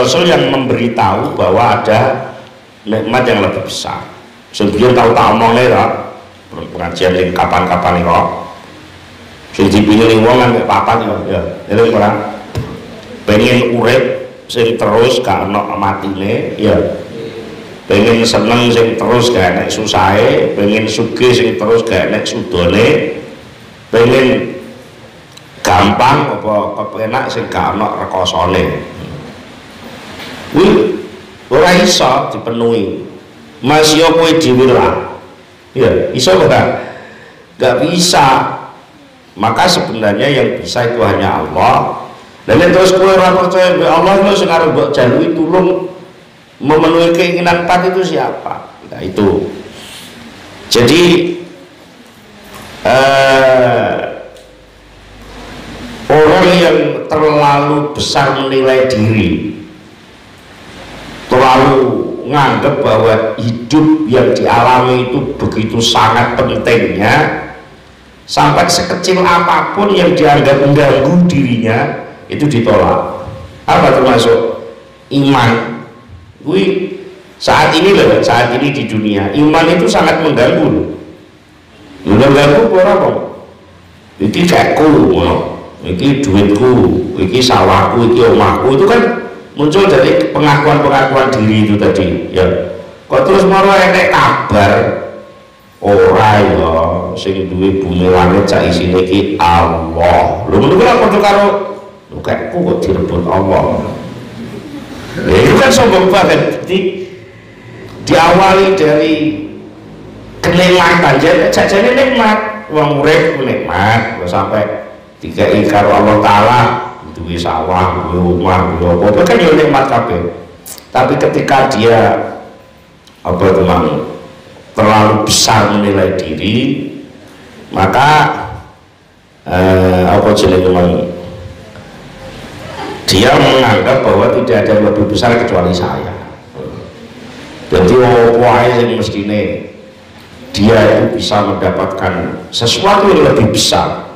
Rasul yang memberitahu bahwa ada nikmat yang lebih besar. Sebelum tahu tak omongnya lah pengajian yang kapan-kapan kok sing dipilih wong kan papan ya itu orang pengen urip sing terus gak ono matine ya, pengen seneng sing terus gak enek susahe, pengen sugih sing terus gak enek sudone, pengen gampang apa kepenak sing gak ono rekosane. Kuwi ora iso dipenuhi. Mas yo kowe dhewe lah. Ya, iso gak bisa. Maka sebenarnya yang bisa itu hanya Allah. Dan terus kowe ora percaya be Allah lho sing arep mbok jalui tulung memenuhi keinginan empat itu siapa? Nah itu. Jadi orang yang terlalu besar menilai diri, terlalu nganggap bahwa hidup yang dialami itu begitu sangat pentingnya, sampai sekecil apapun yang dianggap mengganggu dirinya itu ditolak. Apa termasuk iman? Wih, saat ini loh, saat ini di dunia iman itu sangat mengganggu loh. Mengganggu apa? Iki cekku, iki duitku, iki sawahku, iki omahku, itu kan muncul dari pengakuan-pengakuan diri itu tadi ya. Kok terus mau enek kabar ora ya sing duwe bumi langit sak isine iki Allah. Lho ngono kok padha karo kayakku kok direbut Allah. Ya itu kan sombong banget. Diawali dari kenikmatan jajane nikmat, wong urip nikmat sampai dikai karo Allah taala duwe sawah, duwe omah, duwe apa kan ya nikmat kabeh. Tapi ketika dia apa teman terlalu besar menilai diri, maka apa jenenge dia menganggap bahwa tidak ada yang lebih besar kecuali saya. Jadi apa ae sing mestine dia itu bisa mendapatkan sesuatu yang lebih besar.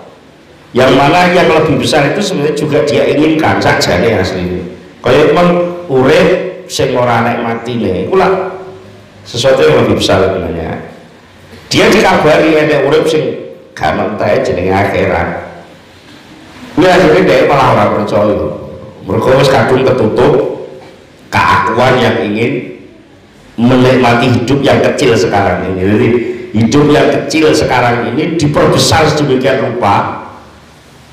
Yang mana yang lebih besar itu sebenarnya juga dia inginkan saja nih aslinya. Kayak teman urip sing ora nek matine, kula sesuatu yang lebih besar sebenarnya. Dia dikabari ada urip sing gak mentek jenenge akhirat. Ya akhirnya dia malah ora percaya. Mergo wis kadung ketutup keakuan yang ingin menikmati hidup yang kecil sekarang ini. Jadi hidup yang kecil sekarang ini diperbesar sedemikian rupa,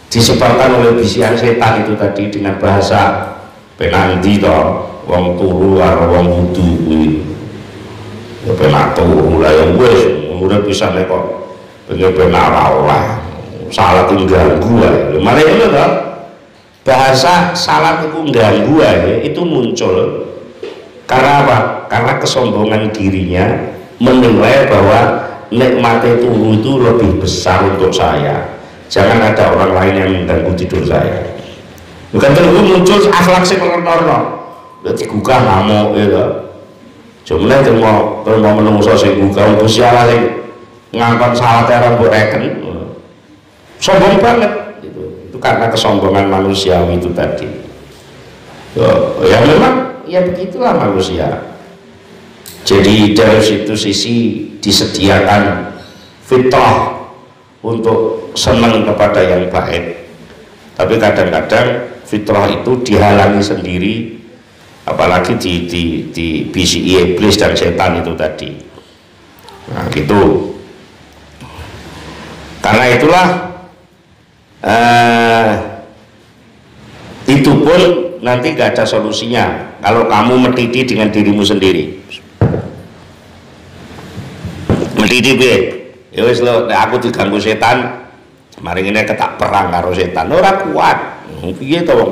disebarkan oleh bisian setan itu tadi dengan bahasa penanti toh wong turu karo wong wudu kuwi ya penak turu lah ya wis urip bisa nek kok pengen penak ora salat ganggu ae. Mare ngono to bahasa salat itu ganggu ae itu muncul karena apa? Karena kesombongan dirinya menilai bahwa nikmatnya turu itu lebih besar untuk saya. Jangan ada orang lain yang mengganggu tidur saya. Bukan terus muncul akhlak sing ngerti-ngerti. Udah digugah ngamuk ya. Jumlah itu mau menungso sing gugah Gusti Allah sing ngangkon salat orang mbok reken. Sombong banget itu karena kesombongan manusiawi itu tadi. Ya memang ya begitulah manusia. Jadi dari situ sisi disediakan fitrah untuk senang kepada yang baik, tapi kadang-kadang fitrah itu dihalangi sendiri, apalagi di bisi iblis dan setan itu tadi. Nah gitu. Karena itulah itu pun nanti gak ada solusinya kalau kamu metiti dengan dirimu sendiri. Metiti be. Ya wis lho, aku diganggu setan, mari ngene ketak perang karo setan. Ora kuat. Piye to wong?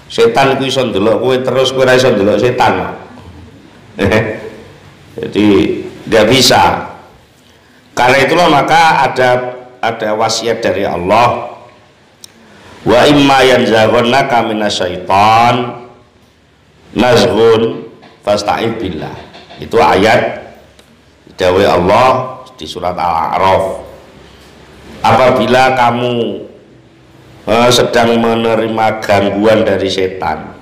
Setan kuwi iso ndelok kowe terus kowe ora iso ndelok setan. Jadi tidak bisa. Karena itulah maka ada wasiat dari Allah. Wa imma yanzaghannaka minasyaiton nazghun fasta'id billah. Itu ayat dawuh Allah di surat Al-A'raf. Apabila kamu sedang menerima gangguan dari setan,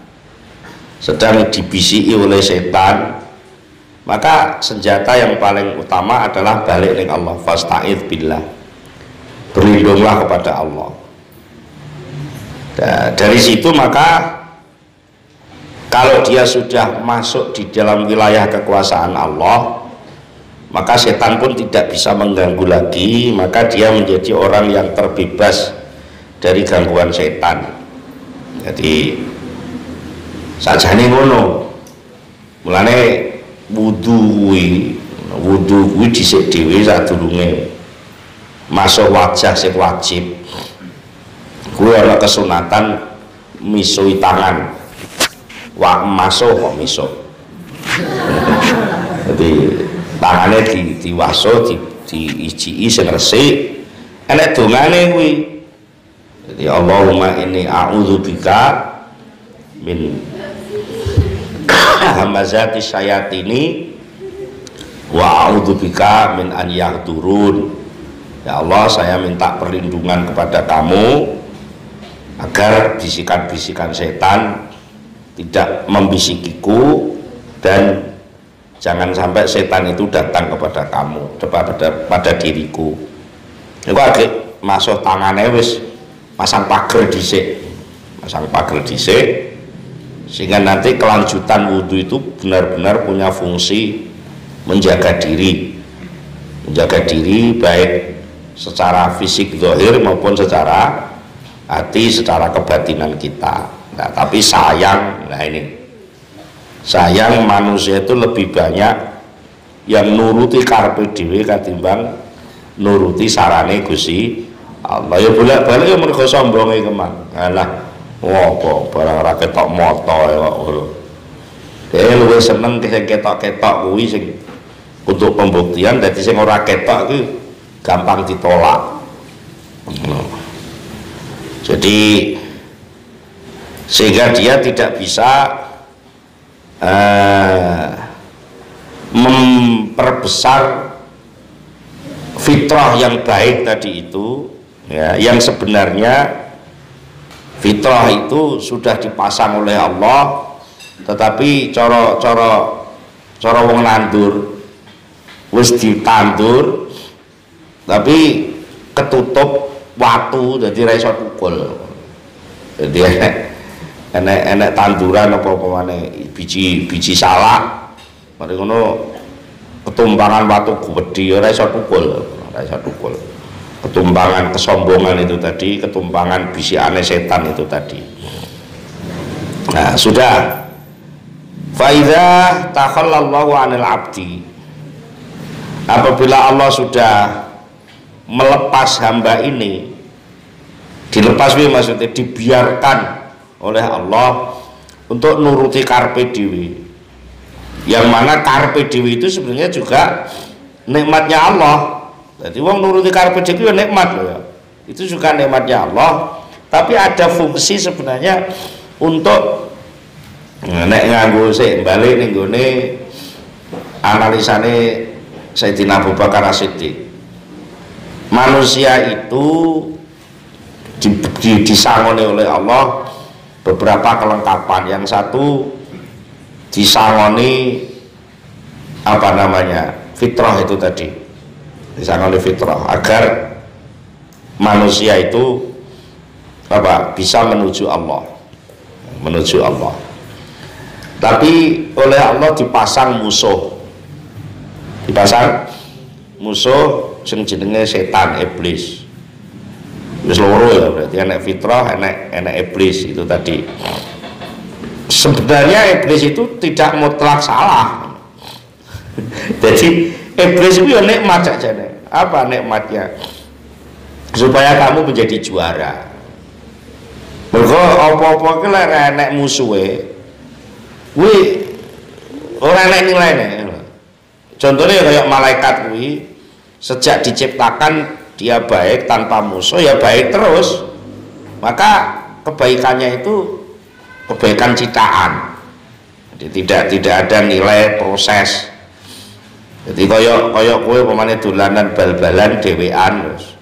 sedang dibisiki oleh setan, maka senjata yang paling utama adalah balik dengan Allah. Fasta'idz billah, berlindunglah kepada Allah. Nah, dari situ maka kalau dia sudah masuk di dalam wilayah kekuasaan Allah, maka setan pun tidak bisa mengganggu lagi, maka dia menjadi orang yang terbebas dari gangguan setan. Jadi sajane ngono. Mulane wudu kuwi dhisik dhewe sadurunge masuk wajah sing wajib. Kuwi ana kesunatan misui tangan. Wak masuk kok misuk. Jadi tangane diwaso diijiki sing resik. Enek dongane kuwi. Jadi Allahumma inni a'udzubika min hamazati syayatini wa a'udzubika min an yahdurun. Ya Allah, saya minta perlindungan kepada kamu agar bisikan-bisikan setan tidak membisikiku, dan jangan sampai setan itu datang kepada kamu, pada diriku. Itu agak masuk tangannya wis pasang pager dhisik, sehingga nanti kelanjutan wudhu itu benar-benar punya fungsi menjaga diri baik secara fisik zahir maupun secara hati, secara kebatinan kita. Nah, tapi sayang manusia itu lebih banyak yang nuruti karepe dhewe katimbang nuruti sarane Gusti Allah. Ya bolak-balik ya mergo sombonge kemang. Alah, opo barang ora ketok moto ya kok ngono. Dhewe luwih seneng sing ketok-ketok kuwi sing untuk pembuktian, dadi sing ora ketok kuwi gampang ditolak. Jadi sehingga dia tidak bisa memperbesar fitrah yang baik tadi itu, ya, yang sebenarnya fitrah itu sudah dipasang oleh Allah, tetapi cara wong nandur wis ditandur tapi ketutup watu, jadi ra iso tukul. Jadi enek tanduran apa maneh biji salak, mari ngono ketumpangan watu gedhe ora iso tukul. Ketumpangan kesombongan itu tadi, ketumpangan bisikane setan itu tadi. Nah, sudah. Fa idza takhallallahu 'anil 'abdi, apabila Allah sudah melepas hamba ini, dilepas maksudnya dibiarkan oleh Allah untuk nuruti karpe dewi, yang mana karpe dewi itu sebenarnya juga nikmatnya Allah. Jadi wong nuruti karpe dewi ya nikmat loh ya, itu juga nikmatnya Allah, tapi ada fungsi sebenarnya untuk nek nganggo sik balik ning gone analisane Sayyidina Abu Bakar As-Siddiq. Manusia itu disangoni oleh Allah beberapa kelengkapan. Yang satu disangoni fitrah itu tadi, disangoni fitrah agar manusia itu bisa menuju Allah. Tapi oleh Allah dipasang musuh sing jenenge setan, iblis. Wis loro ya, berarti enek fitrah, enek iblis itu tadi. Sebenarnya iblis itu tidak mutlak salah. Jadi iblis itu ya nikmat saja. Apa nikmatnya? Supaya kamu menjadi juara. Mergo apa-apa ki lek enek musuhe, kuwi ora enek nilainya. Contohnya kayak malaikat kuwi, sejak diciptakan dia baik tanpa musuh, ya baik terus, maka kebaikannya itu kebaikan ciptaan. Jadi tidak ada nilai proses. Jadi koyok kowe pemane dolanan bal-balan dhewean terus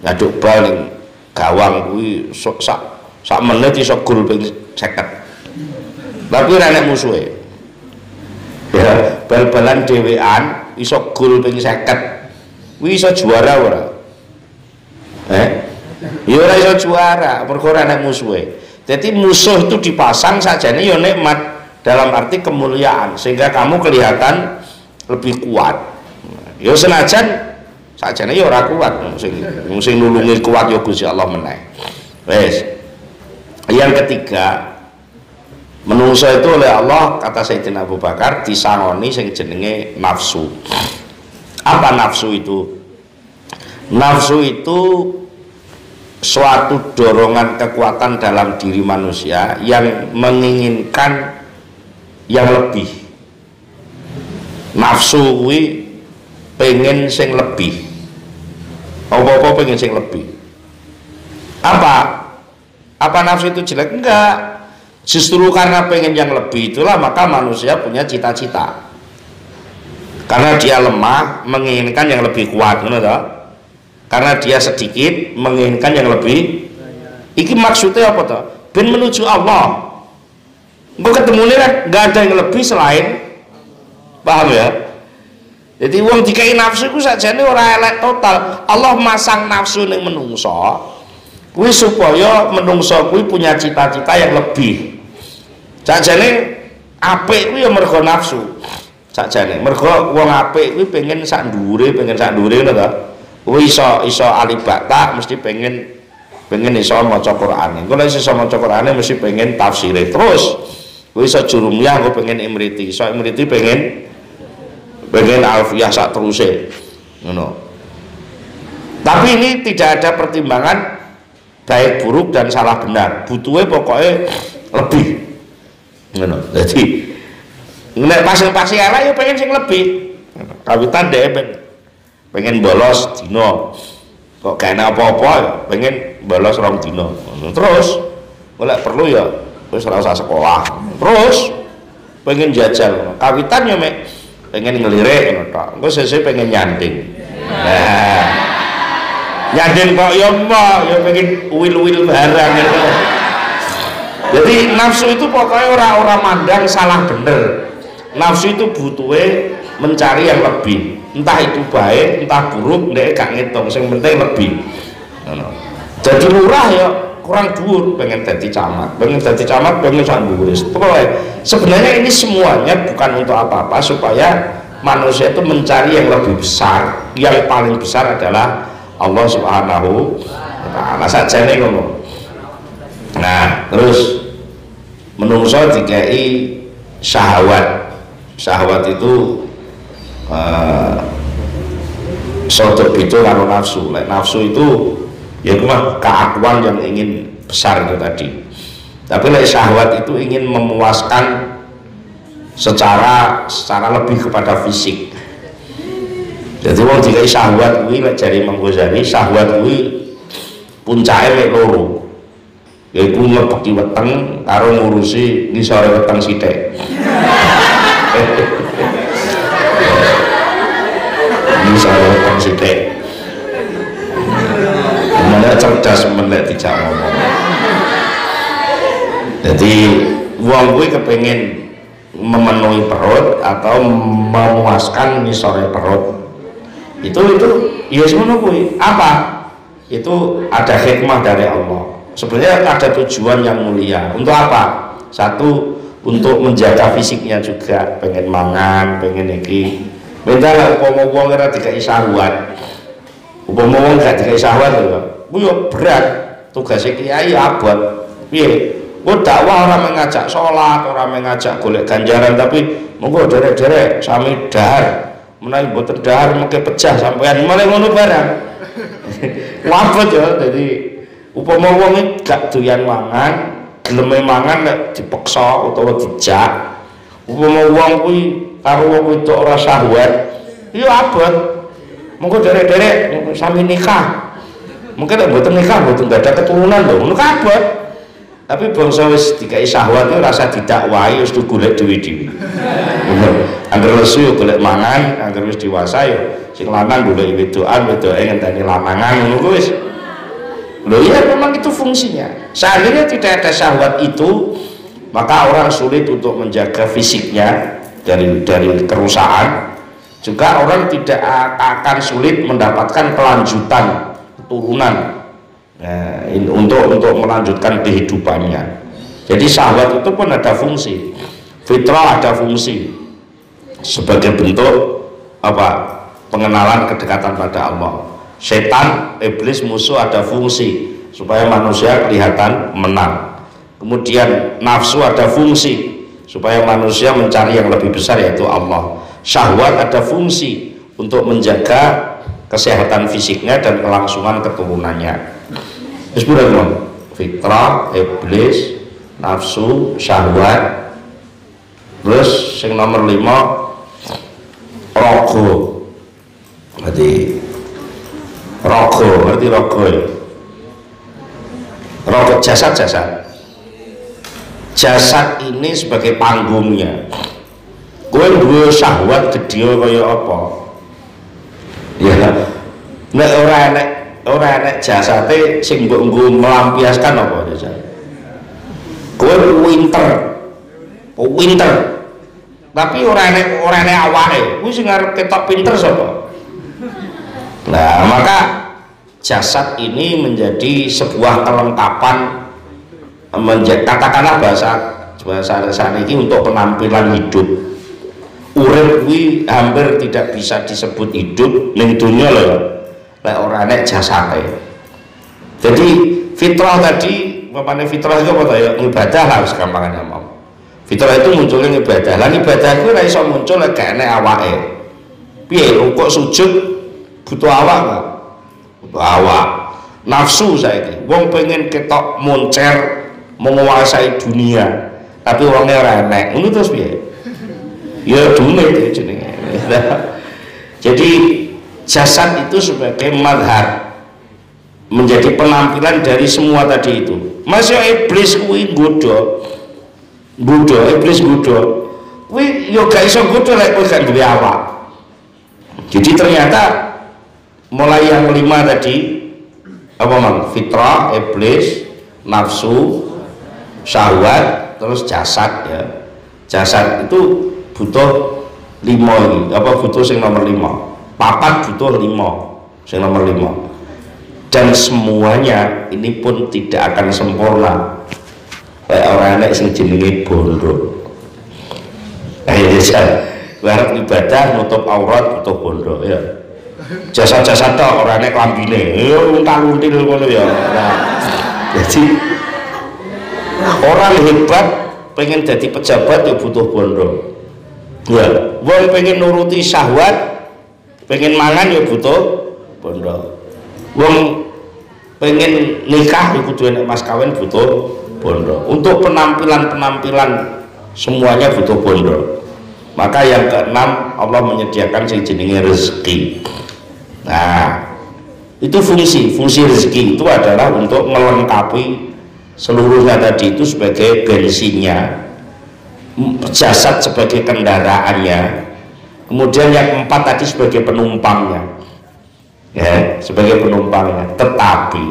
ngaduk bal ning gawang kuwi sak menit iso gol ping 50. Tapi ora enek musuhe. Ya, bal-balan dhewean iso gol ping 50. Kuwi iso juara ora? Ya ora iso juara, mergo ora enek musuhe. Jadi musuh itu dipasang sajane ya nikmat dalam arti kemuliaan sehingga kamu kelihatan lebih kuat. Ya senajan sajane ya ora kuat, sing nulungi kuat ya Gusti Allah meneh. Wes. Yang ketiga, menungso itu oleh Allah kata Sayyidina Abu Bakar disangoni sing jenenge nafsu. Apa nafsu itu? Nafsu itu suatu dorongan kekuatan dalam diri manusia yang menginginkan yang lebih. Nafsu kuwi pengen sing lebih. Apa-apa pengen sing lebih. Apa nafsu itu jelek? Enggak. Justru karena pengen yang lebih itulah maka manusia punya cita-cita. Karena dia lemah menginginkan yang lebih kuat, benar tak? Karena dia sedikit menginginkan yang lebih. Iki maksudnya apa toh? Ben menuju Allah. Engko ketemune enggak ada yang lebih selain, paham ya? Jadi wong dikai nafsu iku sakjane ora elek total. Allah masang nafsu ning menungso kuwi supaya menungso kuwi punya cita-cita yang lebih. Sakjane apik kuwi ya mergo nafsu. Sakjane mergo wong apik kuwi pengen sak dhuwure ngono ta. Kuwi iso alibata mesti pengen iso maca Qur'an. Engko nek iso maca Qur'ane mesti pengen tafsire. Terus kuwi iso jurumiyah engko pengen imriti. Iso imriti pengen alfiyah sak teruse. Ngono. Tapi ini tidak ada pertimbangan baik buruk dan salah benar. Butuhnya pokoknya lebih. Ngono. Jadi nek pasang-pasang elek ya pengen sing lebih. Kawitan dhek pengen bolos dino. Kok gak enak apa-apa ya pengen bolos 2 dino. Terus golek perlu ya wis ora usah sekolah. Terus pengen jajal. Kawitan ya mek pengen ngelirik ngono tok. Engko sesuk pengen nyanding. Nah. Nyanding kok ya mbok ya pengen uwil-uwil barang gitu. Jadi nafsu itu pokoknya orang mandang salah bener. Nafsu itu butuhnya mencari yang lebih. Entah itu baik, entah buruk, nek gak ngitung, yang penting lebih. Jadi lurah ya kurang dhuwur, pengen jadi camat, pengen sak dhuwur. Sebenarnya ini semuanya bukan untuk apa-apa, supaya manusia itu mencari yang lebih besar. Yang paling besar adalah Allah Subhanahu wa ta'ala sajane ngono. Nah, terus menungso dikai syahwat. Syahwat itu sodok itu karo nafsu. Nafsu itu ya cuma keakuan yang ingin besar itu tadi. Tapi syahwat itu ingin memuaskan secara lebih kepada fisik. Jadi wong dikai syahwat kuwi lek jare Imam Ghazali, syahwat kuwi puncake mek loro. Yaiku mlebeki weteng karo ngurusi ngisore weteng sithik. Ngisore weteng sithik. Mana cerdas meneh dijak ngomong. Jadi wong kuwi kepengin memenuhi perut atau memuaskan ngisore perut. Itu ya semono kuwi. Apa? Itu ada hikmah dari Allah. Sebenarnya ada tujuan yang mulia. Untuk apa? Satu, untuk menjaga fisiknya juga, pengen mangan, pengen iki. Minta lah upama wong ora dikai syahwat. Upama wong gak dikai syahwat lho. Kuwi berat. Tugas kiai abot. Piye? Kok dakwah orang mengajak sholat, orang mengajak golek ganjaran, tapi monggo derek-derek sami dahar. Menawi mboten dahar mengke pecah sampean mulai ngono barang. Wabot ya, jadi upama wong gak doyan mangan, geleme mangan nek dipaksa utawa dijak. Upama wong kuwi karo wong wedok ora syahwat, ya abot. Monggo derek-derek sami nikah. Mungkin nek mboten nikah mboten ada keturunan lho, ngono kabeh. Tapi bangsa wis dikai syahwat itu rasa didakwahi wis golek dhewe-dhewe. Angger lesu yo golek mangan, angger wis dewasa yo sing lanang golek wedokan, wedoke ngenteni lanangan ngono wis. Loh iya memang itu fungsinya. Seandainya tidak ada syahwat itu, maka orang sulit untuk menjaga fisiknya dari kerusakan. Juga orang tidak akan sulit mendapatkan kelanjutan keturunan untuk melanjutkan kehidupannya. Jadi syahwat itu pun ada fungsi, fitrah ada fungsi sebagai bentuk pengenalan kedekatan pada Allah. Setan, iblis, musuh ada fungsi supaya manusia kelihatan menang. Kemudian nafsu ada fungsi supaya manusia mencari yang lebih besar, yaitu Allah. Syahwat ada fungsi untuk menjaga kesehatan fisiknya dan kelangsungan keturunannya. Bismillah. Fitrah, iblis, nafsu, syahwat. Terus yang nomor 5 rogo. Berarti rogo ya. Rogo jasad. Jasad ini sebagai panggungnya. Kowe duwe syahwat gede kaya apa? Ya. Nek ora enek jasate sing mbok nggo melampiaskan apa jasad. Kowe pinter. Tapi ora enek awake. Kuwi sing arep ketok pinter sapa? Nah, maka jasad ini menjadi sebuah kelengkapan, katakanlah bahasa ini untuk penampilan hidup. Urip kuwi hampir tidak bisa disebut hidup ning dunya lho lek ora enek jasate. Jadi fitrah tadi, bapaknya fitrah itu apa ya? Ibadah lah segampangnya mau. Fitrah itu munculnya ibadah. Lah ibadah kuwi ora iso muncul lek gak enek awake. Piye rukuk sujud butuh awak enggak? Butuh awak. Nafsu saiki wong pengen ketok moncer menguasai dunia tapi wongnya ora enek. Ngono terus piye? Ya duit itu jenenge. Jadi jasad itu sebagai madhar, menjadi penampilan dari semua tadi itu. Masih iblis kuwi nggodha iblis nggodha kuwi ya gak iso nggodha lek kowe gak duwe awak. Jadi ternyata mulai yang 5 tadi fitrah, iblis, nafsu, syahwat, terus jasad ya. Jasad itu butuh 5 ini, butuh sing nomor 5. Papat butuh 5, sing nomor 5. Dan semuanya ini pun tidak akan sempurna. Orang enek sing jenenge bondo. Arep ibadah nutup aurat butuh bondo ya. Jasa-jasa tok ora enek klambine. Ya untal-until ngono ya. Nah, jadi orang hebat pengen jadi pejabat ya butuh bondo. Ya, wong pengen nuruti syahwat, pengen mangan ya butuh bondo. Wong pengen nikah ya kudu enek mas kawin butuh bondo. Untuk penampilan semuanya butuh bondo. Maka yang keenam, Allah menyediakan sing jenenge rezeki. Nah, itu fungsi rezeki itu adalah untuk melengkapi seluruhnya tadi itu sebagai bensinnya, jasad sebagai kendaraannya, kemudian yang 4 tadi sebagai penumpangnya, ya, sebagai penumpangnya. Tetapi,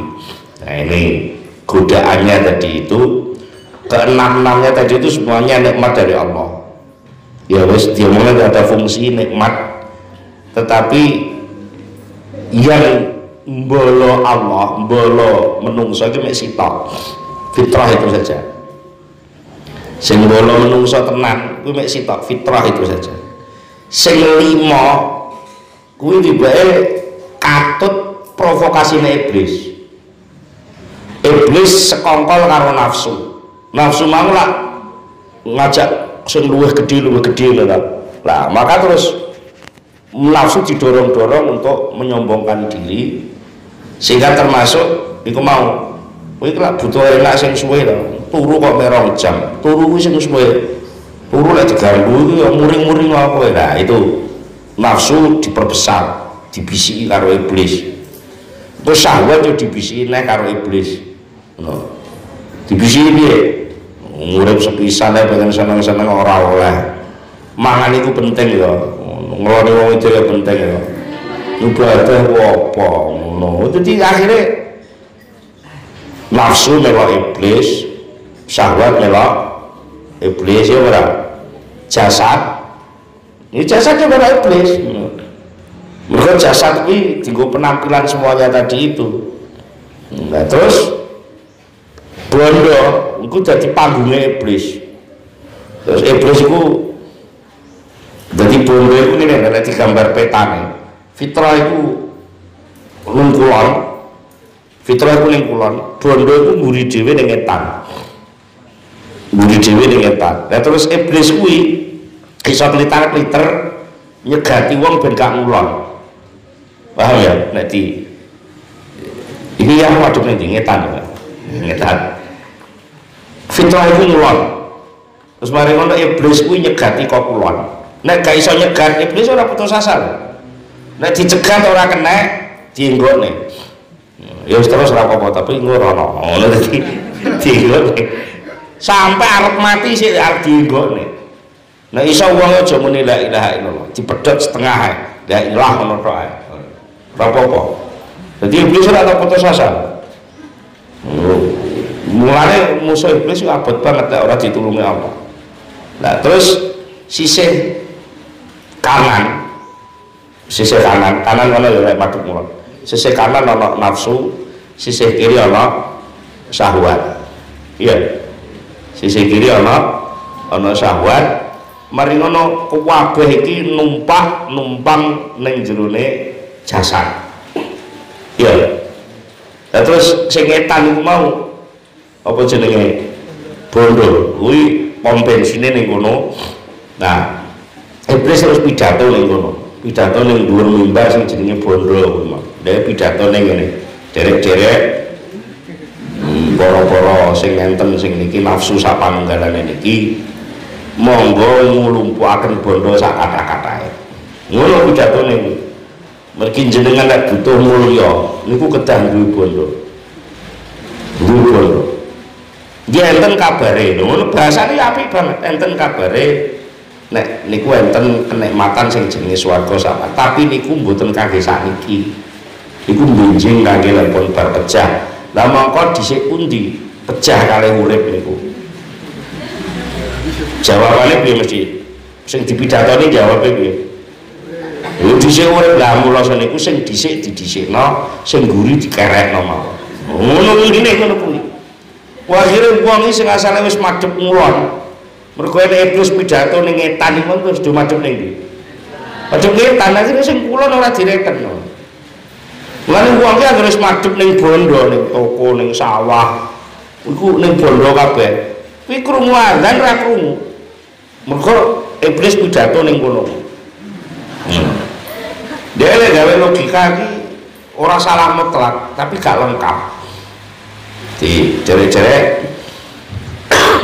nah ini godaannya tadi itu, keenam-enamnya tadi itu semuanya nikmat dari Allah. Ya wes, dia mulai ada fungsi nikmat, tetapi yang mbolo Allah, mbolo menungso itu mek sitok, fitrah itu saja. Sing mbolo menungso tenan kuwi mek sitok, fitrah itu saja. Sing 5 kuwi tibake katut provokasine iblis. Iblis sekongkol karo nafsu. Nafsu mau lah ngajak sing luwih gedhe lho lah. Maka terus nafsu didorong-dorong untuk menyombongkan diri, sehingga termasuk iku mau kowe lak butuh enak sing suwe to. Turu kok 2 jam. Turu kuwi sing suwe. Turu lek diganggu iki ya muring-muring apa nah itu nafsu diperbesar, dibisiki karo iblis. Terus syahwat yo dibisiki nek karo iblis. Ngono. Dibisiki piye? Urip sepisan ae pengen seneng-seneng ora oleh. Mangan iku penting ya. Ngeloni wong itu ya penting ya. Ibadah apa ngono. Dadi akhirnya nafsu melok iblis, syahwat melok Iblis ya ora jasad. Ini jasad ya ora iblis. Mereka jasad ini tinggal penampilan semuanya tadi itu. Nah terus bondo itu jadi panggungnya iblis. Terus iblis itu jadi bondo itu ini ada digambar petane. Fitrah itu lungkulon, fitrah itu lungkulon, bondo itu nguri dewe ning etan. Nguri dewe ning etan. Nah terus iblis kuwi iso kliter-kliter nyegati wong ben gak ngulon. Paham ya? Nanti ini yang waduk ning ngetan ya. Ngetan. Fitrah itu ngulon. Terus mari ngono iblis kuwi nyegati kok kulon. Nek gak iso nyegat iblis ora putus asa. Nek dicegat ora kena dienggone. Ya wis terus ora apa-apa tapi ngorono. Ngono dadi dienggone. Sampai arep mati sik arep dienggone. Nek iso wong aja muni la ilaha illallah, dipedhot setengah ae. La ilaha ngono tok ae. Ora apa-apa. Dadi iblis ora tau putus asa. Mulane musuh iblis abot banget ora ditulungi apa. Nah terus sisih kanan ono ya lek madhep mulon. Sisih kanan ono nafsu, sisih kiri ono syahwat. Iya. Sisih kiri ono syahwat. Mari ngono kabeh iki numpang ning jerone jasad. Iya. Nah terus sing etan iku mau apa jenenge? Bondo. Kuwi pom bensine ning kono. Nah, iblis terus pidato ning kono. Pidato ning dhuwur mimbar sing jenenge bondo kuwi. Dhewe pidato ning ngene. Derek-derek para-para sing enten sing niki nafsu sak panunggalane niki monggo nglumpuhaken bondo sak kathah-kathahe. Ngono pidato ning mergi jenengan nek butuh mulya niku kedah duwe bondo. Duwe bondo. Dia enten kabare, ngono bahasane apik banget. Enten kabare nek niku enten kenikmatan sing jenenge swarga sama. Tapi niku mboten kangge sakniki. Niku benjing kangge lepon bar pecah. Lah mongko dhisik pundi pecah kalih urip niku? Jawabane piye mesti? Sing dipidatoni jawabe piye? Lho dhisik urip lah mula niku sing dhisik didhisikno, sing guri dikerekno mawon. Ngono ngene ngono kuwi. Akhire wong iki sing asale wis madhep ngulon. Mergo nek iblis pidato ning etan iku terus do madhep ning ndi? Madhep etan akhire sing kulon ora direkenno. Lan wong iki anggere wis madhep ning bondo, ning toko, ning sawah. Iku ning bondo kabeh. Kuwi krungu azan ra krungu. Mergo iblis pidato ning kono. Dhewe gawe logika iki ora salah mutlak, tapi gak lengkap. Di jere-jere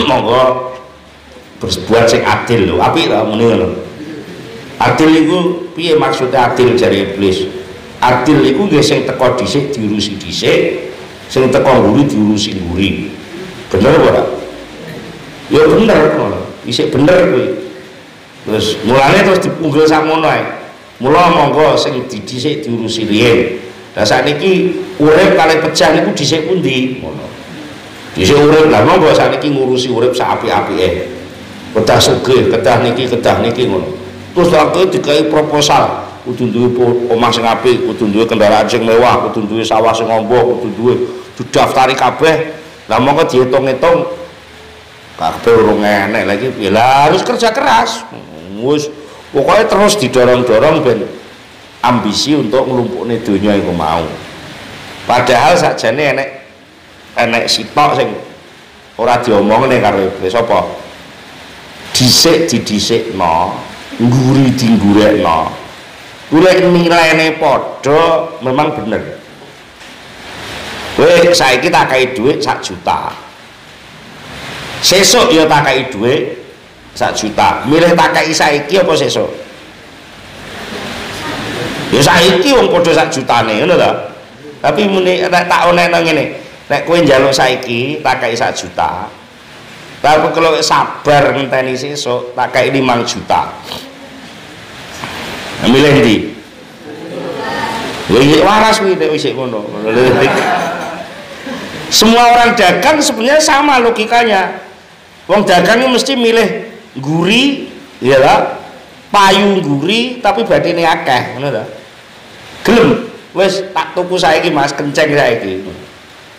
monggo berbuat sing adil lho, apik ta muni ngono. Adil iku piye maksudnya adil jare iblis? Adil iku nggih sing teko dhisik diurusi dhisik, sing teko nguri diurusi nguri. Bener ora? Ya bener ngono. Isih bener kuwi. Terus mulane terus dipunggul sakmono ae. Mula monggo sing didhisik diurusi riyen. Lah sakniki urip kalih pecah niku dhisik pundi? Ngono. Dhisik urip lah monggo sakniki ngurusi urip sak apik-apike. Kedah sugih, kedah niki ngono. Terus aku dikai proposal, kudu duwe omah sing apik, kudu duwe kendaraan sing mewah, kudu duwe sawah sing amba, kudu duwe didaftari kabeh. Lah monggo diitung-itung kabeh urung enek lagi. Ya lah harus kerja keras. Wis pokoknya terus didorong-dorong ben ambisi untuk nglumpukne donya iku mau. Padahal sakjane enek sitok sing ora diomongne karo iblis apa? Dhisik didhisikno, ngguri dinggurekno. Golek nilainya padha memang bener. Kowe saiki tak kai dhuwit 1 juta. Sesuk ya tak kai dhuwit 1 juta. Milih tak kai saiki apa sesuk? Ya saiki wong padha 1 jutane ngono lho. Tapi muni nek tak onekno ngene, nek kowe njaluk saiki tak kai 1 juta. Tapi kalau sabar ngenteni sesuk tak kai 5 juta. Milih ndi? Ya waras kuwi nek wis ngono. Semua orang dagang sebenarnya sama logikanya. Wong dagang mesti milih guri, ya lah, payu guri tapi badine akeh, ngono ta. Gelem, wis tak tuku saiki Mas, kenceng saiki.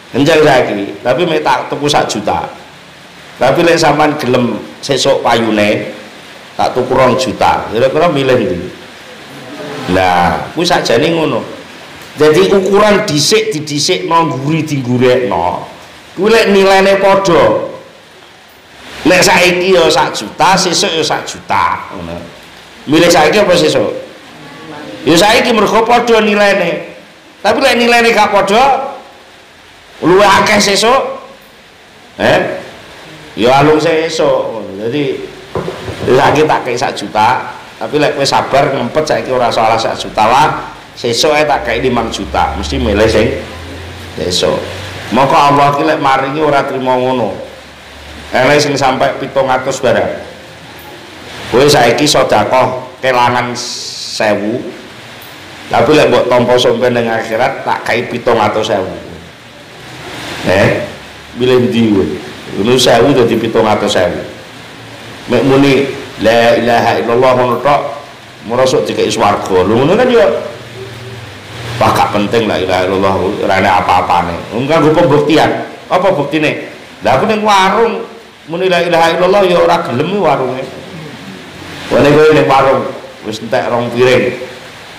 Kenceng saiki, tapi mek tak tuku 1 juta. Tapi lek sampean gelem sesuk payune tak tuku 2 juta. Kira-kira milih ndi? Lah, kuwi sakjane ngono. Jadi ukuran didhisikno guri digurikno. Kuwi lek nilaine padha. Nek saiki ya 1 juta, sesuk ya 1 juta, ngono. Milih saiki apa sesuk? Ya saiki mergo padha nilaine. Tapi lek nilaine gak padha, luwih akeh sesuk. Ya alung sesuk. Jadi saiki tak kei 1 juta, tapi lek kowe sabar ngempet saiki ora salah 1 juta lah. Sesuk tak kei 5 juta, mesti milih sing sesuk. Maka Allah ki lek maringi ora trimo ngono. Elek sing sampai 700 barang. Kowe saiki sedekah kelangan 1000. Tapi lek mbok tampa sampeyan ning akhirat tak kai 700.000. Milih ndi kowe? Ngono 1000 dadi 700.000. Mek muni la ilaha illallah ngono tok, merosok dikeki swarga. Lho ngono kan yo gak penting la ilaha illallah ora ana apa-apane. Wong kanggo pembuktian. Apa buktine? Lah aku ning warung muni la ilaha illallah ya ora gelem warunge. Wene kowe ning warung wis entek 2 piring.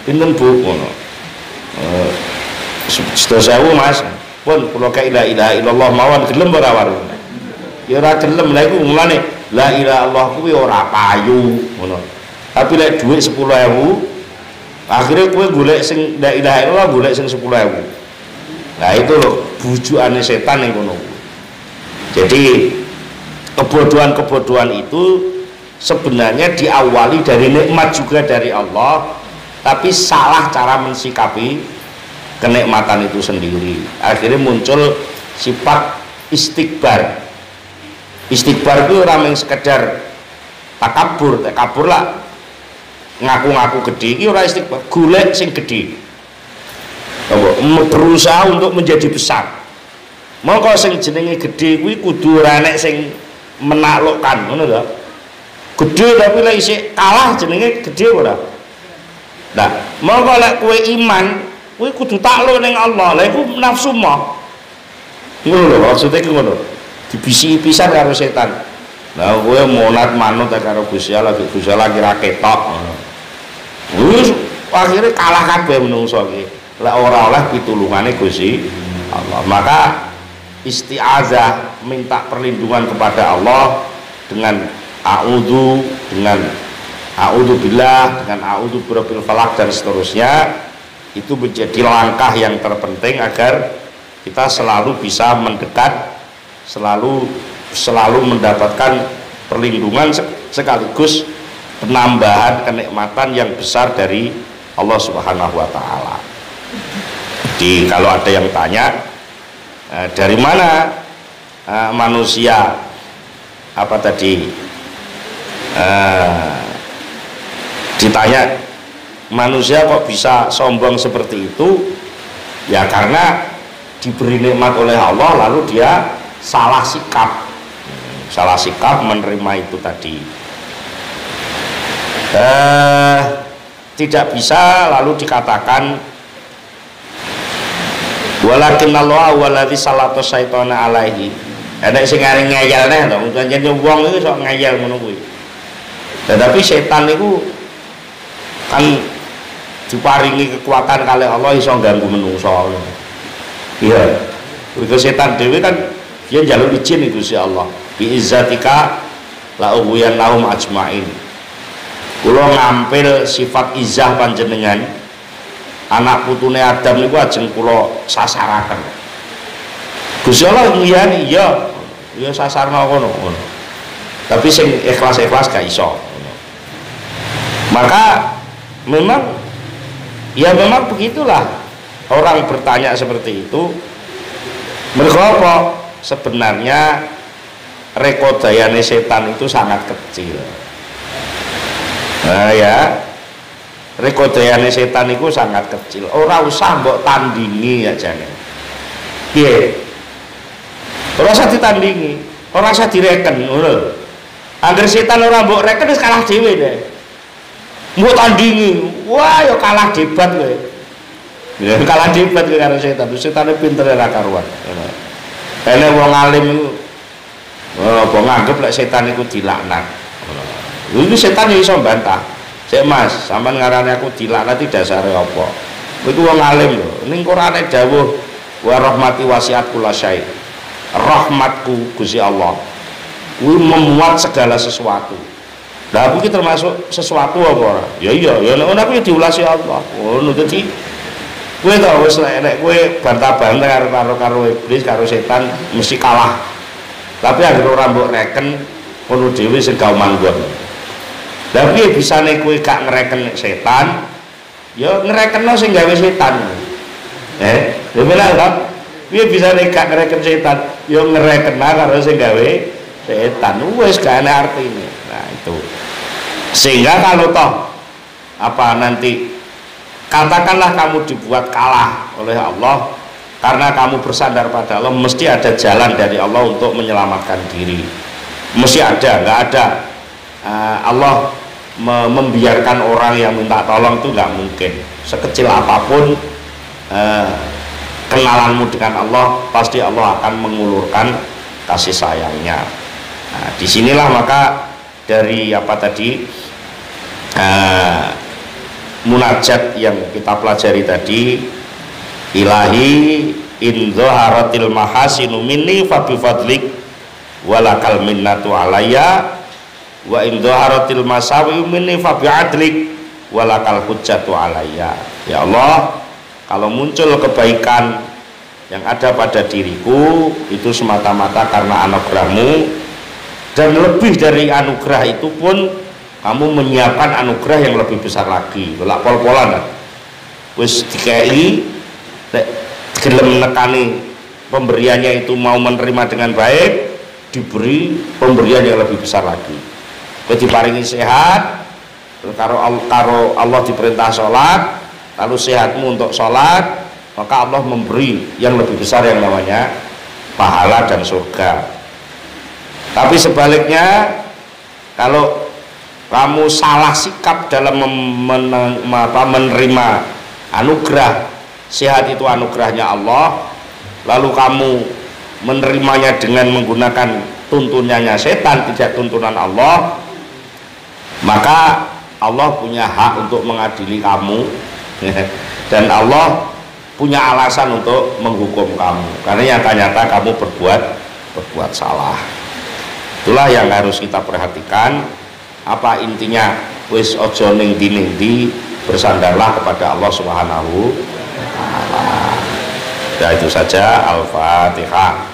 Pinten Bu ngono. 100.000 Mas. Pun kula ka la ilaha illallah mawon gelem ora warung. Ya ora gelem lha iku mulane la ilaha illallah kuwi ora payu ngono. Tapi lek dhuwit 10.000 akhirnya kowe golek sing la ilaha illallah golek sing 10.000. Nah itu loh bujukane setan ning kono. Jadi kebodohan-kebodohan itu sebenarnya diawali dari nikmat juga dari Allah, tapi salah cara mensikapi kenikmatan itu sendiri. Akhirnya muncul sifat istikbar. Istikbar itu orang yang sekedar takabur lah, ngaku-ngaku gede. Ini orang istikbar, golek sing gede, berusaha untuk menjadi besar. Maka sing jenenge gede kuwi kudu ora nek sing menaklukkan, ngono lho. Gede tapi lek isih kalah jenenge gede ora. Nah, maka lek kowe iman, kowe kudu takluk ning Allah. Lha iku nafsu mah. Ngono lho, maksudnya ku ngono. Dibisi pisan karo setan. Lah kowe monat manut karo Gusti Allah, Gusti Allah kira ketok. Wis akhire kalah kabeh menungso iki. Lek ora oleh pitulungane Gusti Allah. Maka isti'azah, minta perlindungan kepada Allah dengan a'udzu, dengan a'udzubillah, dengan a'udzu birabbil falaq dan seterusnya, itu menjadi langkah yang terpenting agar kita selalu bisa mendekat, selalu mendapatkan perlindungan sekaligus penambahan kenikmatan yang besar dari Allah Subhanahu wa taala. Jadi kalau ada yang tanya dari mana manusia apa tadi ditanya manusia kok bisa sombong seperti itu, ya karena diberi nikmat oleh Allah lalu dia salah sikap menerima itu tadi. Tidak bisa lalu dikatakan walakin Allah waladzi salatu syaitana alaihi. Ada sing areng ngeyelne to, pancen wong iku sok ngeyel ngono kuwi. Tetapi setan niku kan diparingi kekuatan kali Allah iso ganggu menungso. Iya. Iku setan dhewe kan dia njaluk izin iku Gusti Allah. Bi izzatika la ughyan lahum ajmain. Kula ngampil sifat izah panjenengan. Anak putune Adam niku ajeng kula sasaraken. Gusti Allah ngiyani ya sasarno kono. Tapi sing ikhlas-ikhlas gak iso. Maka memang begitulah orang bertanya seperti itu. Mereka apa? Sebenarnya rekodayane setan itu sangat kecil. Nah ya, rekodayane setan itu sangat kecil. Ora usah mbok tandingi ya jane. Piye? Ora usah ditandingi. ora usah direken ngono. Angger setan ora mbok reken wis kalah dhewe deh. Mbok tandingi, wah ya kalah debat kowe. Ya kalah debat kowe karo setan. Setane pinter ora karuan. Ene wong alim iku apa nganggep lek setan iku dilaknat. Iki setan ya iso bantah. Sik Mas, sampean ngarani aku dilaknat dasare apa? Kowe iku wong alim lho. Ning Qur'ane dawuh wa rahmati wasi'at kullasyai. Rahmatku Gusti Allah kuwi memuat segala sesuatu. Lah aku iki termasuk sesuatu apa ora? Ya iya, ya nek ngono aku diulasi Allah. Ngono dadi kowe to wis nek kowe bantah-bantah karo iblis, karo setan mesti kalah. Tapi anggere ora mbok reken ngono dhewe sing gak manggon. Lah piye bisane kowe gak ngreken setan? Ya ngrekenno sing gawe setan. Lha bener kan? Piye bisane gak ngreken setan? Ya ngrekenna karo sing gawe setan. Wis gak ana artine. Nah itu. Sehingga kalau toh apa nanti katakanlah kamu dibuat kalah oleh Allah karena kamu bersandar pada Allah, mesti ada jalan dari Allah untuk menyelamatkan diri. Mesti ada, nggak ada Allah membiarkan orang yang minta tolong itu nggak mungkin. Sekecil apapun kenalanmu dengan Allah, pasti Allah akan mengulurkan kasih sayangnya. Nah, disinilah maka dari apa tadi munajat yang kita pelajari tadi, ilahi in dhaharatil mahasinu minni fa bi fadlik walakal minnatu alayya wa in dhaharatil masawi minni fa bi adlik walakal hujjatu alayya. Ya Allah, kalau muncul kebaikan yang ada pada diriku itu semata-mata karena anugerahmu, dan lebih dari anugerah itu pun kamu menyiapkan anugerah yang lebih besar lagi. Lak pol-polan wis dikei nek gelem nekani pemberiannya itu mau menerima dengan baik, diberi pemberian yang lebih besar lagi. Kowe diparingi sehat, karo Allah diperintah sholat, lalu sehatmu untuk sholat, maka Allah memberi yang lebih besar yang namanya pahala dan surga. Tapi sebaliknya, kalau kamu salah sikap dalam menerima anugerah, sehat itu anugerahnya Allah, lalu kamu menerimanya dengan menggunakan tuntunannya setan, tidak tuntunan Allah, maka Allah punya hak untuk mengadili kamu dan Allah punya alasan untuk menghukum kamu karena nyata-nyata kamu berbuat salah. Itulah yang harus kita perhatikan. Apa intinya? Wis ojo ning ndi bersandarlah kepada Allah Subhanahu wa taala. Ya itu saja. Al-Fatihah.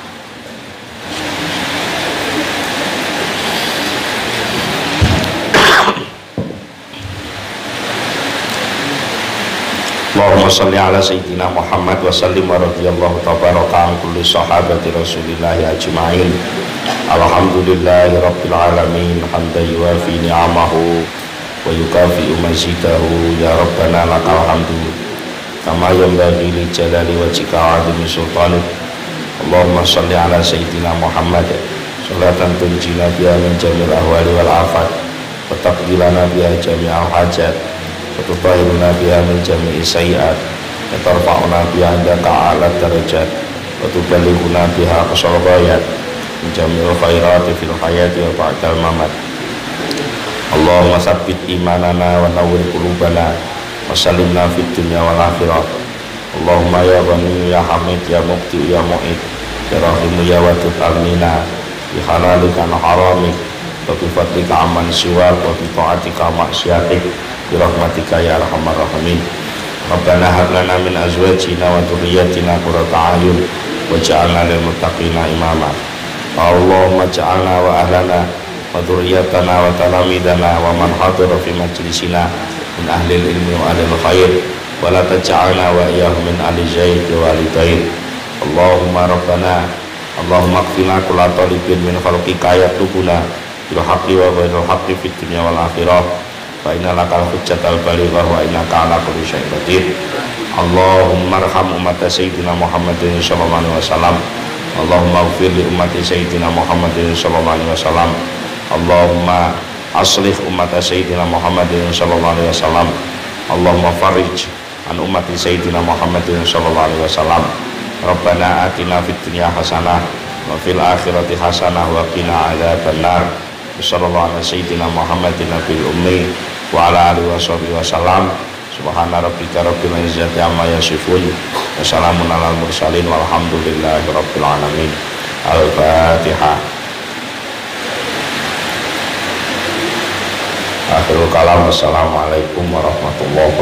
Allahumma sholli ala sayyidina Muhammad wa sallim wa radhiyallahu tabaraka an kulli sahabati Rasulillah ajma'in. Alhamdulillahi rabbil alamin hamdan yuwafi ni'amahu wa yukafi'u mazidahu. Ya Rabbana lakal hamdu kama yanbaghi li jalali wajhika 'azimi sultanik. Allahumma sholli ala sayyidina Muhammad sholatan tunjina biha min jamil ahwali wal afat wa taqdilana biha jami'al hajat wa tutahhiruna biha min jami'i sayyi'at wa tarfa'una biha 'indaka 'ala darajat wa tuballighuna biha aqsal ghayat min jami'il khairati fil hayati wa ba'dal mamat. Allahumma tsabbit imanana wa nawwir qulubana wa sallimna fid dunya wal akhirah. Allahumma ya Ghani ya Hamid ya Muqti ya Mu'id ya Rahim ya Wadud amina bi halalika an haramik wa bi fadlika amman siwak wa bi ta'atika maksiatik bi rahmatika ya arhamar rahimin. Rabbana hab lana min azwajina wa dhurriyyatina qurrata a'yun waj'alna lil muttaqina imama. Allahumma ja'alna wa ahlana wa dhurriyyatana wa talamidana wa man hadara fi majlisina min ahli ilmi wa ahli khair wa la taj'alna wa iyyahum min ahli zaid wa walidain. Allahumma rabbana Allahumma qfina kulla talibin min khalqika yatlubuna bil haqqi wa ghairil haqqi fid dunya wal akhirah fa inna lakal hujjatal balighah wa innaka ala kulli syai'in qadir. Allahumma arham ummat sayyidina Muhammadin sallallahu alaihi wasallam Allahumma ighfir li ummati sayyidina Muhammadin sallallahu alaihi wasallam. Allahumma aslih ummata sayyidina Muhammadin sallallahu alaihi wasallam. Allahumma farij an ummati sayyidina Muhammadin sallallahu alaihi wasallam. Rabbana atina fid dunya hasanah wa fil akhirati hasanah wa qina adzabannar. Sallallahu ala sayyidina Muhammadin nabil ummi wa ala alihi washabihi wasallam. Subhana rabbika rabbil izzati amma yasifun wa salamun alal mursalin walhamdulillahi rabbil alamin. Al-Fatihah. Akhirul kalam. Wassalamualaikum warahmatullahi wabarakatuh.